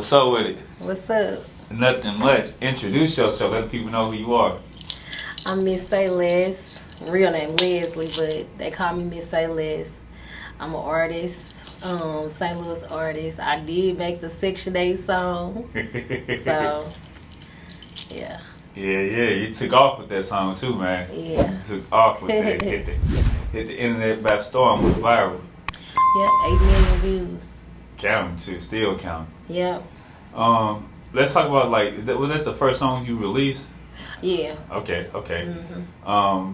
What's up with it? What's up? Nothing much. Introduce yourself. Let people know who you are. I'm Miss Sayless. Real name Leslie, but they call me Miss Sayless. I'm an artist, St. Louis artist. I did make the Section 8 song. So, yeah. Yeah. You took off with that song too, man. Yeah. You took off with that. hit the internet by storm with viral. Yep, 8 million views. Counting too. Still counting. Yep. Let's talk about, like, was that the first song you released? Yeah. Okay. Mm-hmm.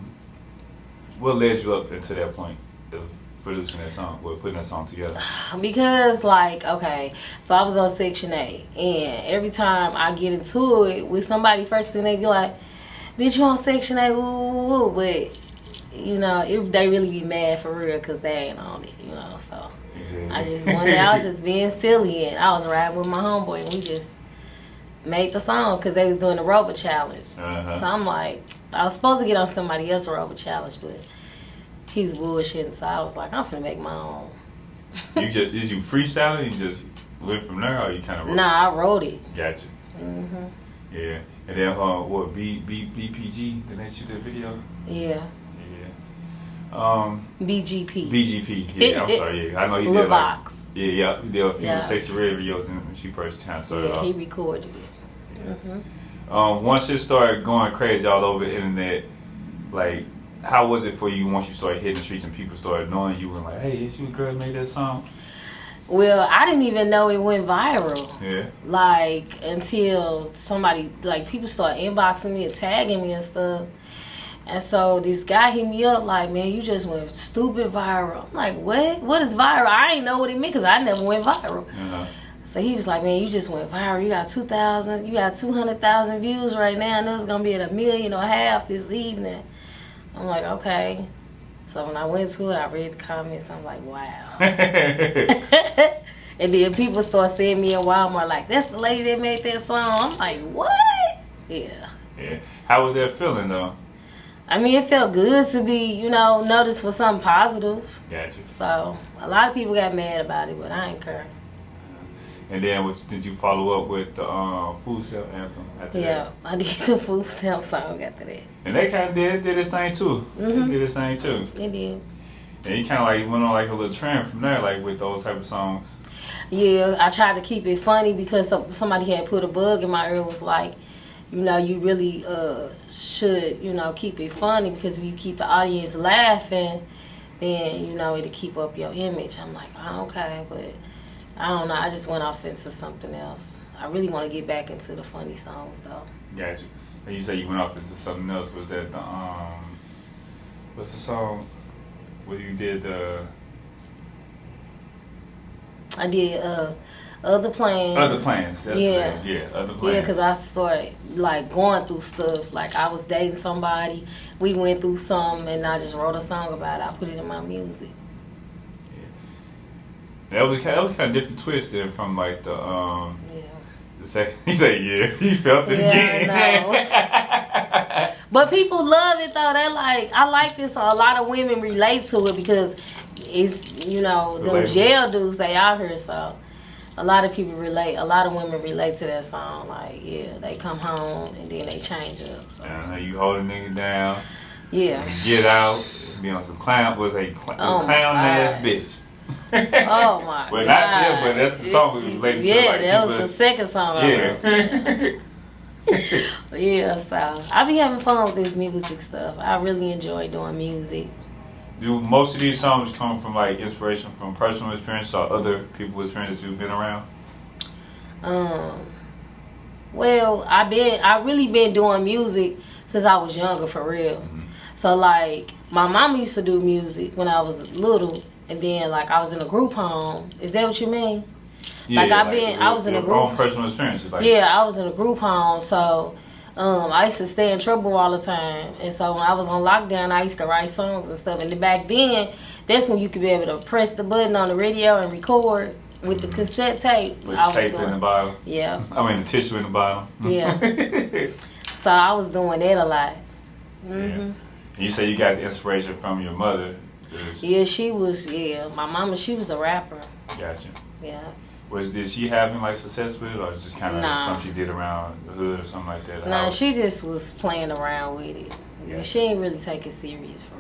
What led you up into that point of producing that song, or putting that song together? Because, like, okay, so I was on Section 8, and every time I get into it with somebody, first thing they be like, bitch, you on Section 8, woo. But, you know, they really be mad for real because they ain't on it, you know, so. I just, one day I was just being silly, and I was riding with my homeboy, and we just made the song because they was doing the robot challenge. So I'm like, I was supposed to get on somebody else's robot challenge, but he was bullshitting, so I was like, I'm finna make my own. Did you freestyle it? You just went from there, or you kind of wrote it? Nah, I wrote it. Gotcha. Yeah. And then, what, BPG, did they shoot that video? Yeah. BGP. BGP, yeah, I'm sorry, yeah. I know he Little did, box. He did a few Sexy Red videos when she first kind of started off. Yeah, he recorded it. Once it started going crazy all over the internet, like, how was it for you once you started hitting the streets and people started knowing you and like, hey, is you a girl that made that song? Well, I didn't even know it went viral. Yeah. Like, until somebody, like, people started inboxing me and tagging me and stuff. And so this guy hit me up like, man, you just went stupid viral. I'm like, what? What is viral? I ain't know what it meant because I never went viral. So he was like, man, you just went viral. You got 200,000 views right now, and it's going to be at 1.5 million this evening. I'm like, okay. So when I went to it, I read the comments. I'm like, wow. And then people start seeing me in Walmart like, that's the lady that made that song. I'm like, what? Yeah. How was that feeling, though? I mean, it felt good to be, you know, noticed for something positive. Gotcha. So, a lot of people got mad about it, but I ain't care. And then, did you follow up with the food stamp anthem after that? Yeah, I did the food stamp song after that. And they kind of did this thing, too. They did this thing, too. They did. And you kind of, like, went on, like, a little trend from there, like, with those type of songs. Yeah, I tried to keep it funny because somebody had put a bug in my ear, was like, you know, you really should, you know, keep it funny because if you keep the audience laughing, then, you know, it'll keep up your image. I'm like, oh, okay, but I don't know. I just went off into something else. I really want to get back into the funny songs, though. Gotcha. And you say you went off into something else. Was that the, what's the song where you did the... I did, Other Planz. Other Planz, that's yeah. the name. Yeah, Other Planz. Yeah, because I started, like, going through stuff. Like, I was dating somebody, we went through something, and I just wrote a song about it. I put it in my music. Yeah. That was kind of different twist there from, like, the, the second, you say, yeah, he felt it again. I know. But people love it, though. They're like, I like this song. A lot of women relate to it because it's, you know, them jail dudes, they out here, so... A lot of people relate. A lot of women relate to that song. Like, yeah, they come home and then they change up. So. You hold a nigga down. Yeah. Get out. Be on some clown. Clown Azz bitch. Oh my well, God. not there, but that's the song we related to. Yeah, like, that was the second song. Yeah. Yeah, so I be having fun with this music stuff. I really enjoy doing music. Do most of these songs come from, like, inspiration from personal experience or other people's experiences you've been around? Well, I really been doing music since I was younger, for real. So, like, my mama used to do music when I was little, and then, like, I was in a group home. Is that what you mean? Yeah, like, I was in a group. Your own personal experiences. Like, yeah, I was in a group home, so... I used to stay in trouble all the time. And so when I was on lockdown, I used to write songs and stuff. And back then, that's when you could be able to press the button on the radio and record with the cassette tape. With the tape in the bottom. Yeah. I mean, the tissue in the bottom. Yeah. So I was doing that a lot. Yeah. You say you got the inspiration from your mother. Yeah, she was, my mama, she was a rapper. Gotcha. Yeah. Did she have any like success with it, or just kind of Nah. something she did around the hood or something like that? Nah, she just was playing around with it. Yeah. She ain't really take it serious for